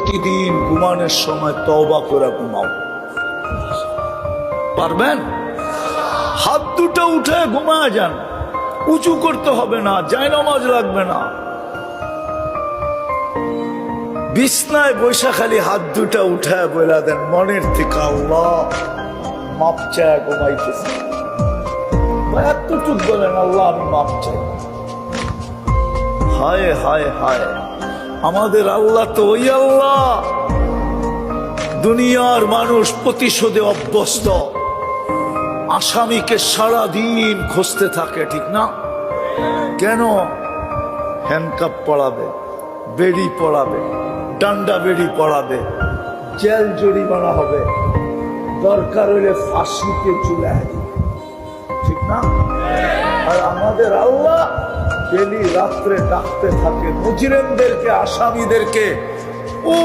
প্রতিদিন ঘুমানোর সময় তওবা করে ঘুমাও। পারবেন? হাত দুটো উঠে ঘুমায় যান, উঁচু করতে হবে না, জায়নামাজ লাগবে না। বিছনায় বৈশা খালি হাত দুটা উঠায় বলে দেন মনের থেকে, আল্লাহ মাপ চায় ঘুমাইতেছে। এতটুক বলেন, আল্লাহ আমি মাপ চাই। হায় হায় হায়, আমাদের আল্লাহ তো ওই আল্লাহ, দুনিয়ার মানুষ প্রতিশোধে অভ্যস্ত। আসামিকে সারাদিন খুঁজতে থাকে, ঠিক না? কেন? হ্যান্ডকাপ পড়াবে, বেড়ি পড়াবে, ডান্ডা বেড়ি পড়াবে, জেল জরিমানা হবে, দরকার হইলে ফাঁসিতে ঝুলায় দিবে, ঠিক না? আর আমাদের আল্লাহ ডেলি রাত্রে ডাকতে থাকে মুজরিমদেরকে, আসামিদেরকে, ও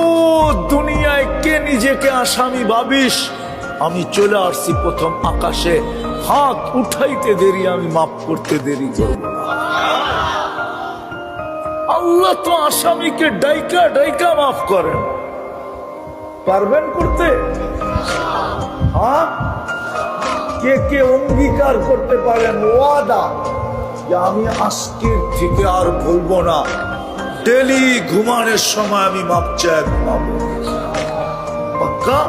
দুনিয়ায় কে নিজেকে আসামি ভাবিস? আমি চলে আসছি প্রথম আকাশে, হাত উঠাইতে দেরি, আমি মাফ করতে দেরি করব না। আল্লাহ তো আসামিকে ডাইকা ডাইকা মাফ করেন। পারবেন করতে? হ্যাঁ, কে কে অঙ্গীকার করতে পারেন ওয়াদা যে আমি আজকের থেকে আর ভুলবো না, ডেলি ঘুমানোর সময় আমি মাপ চাই ঘুমাবো? পাক্কা?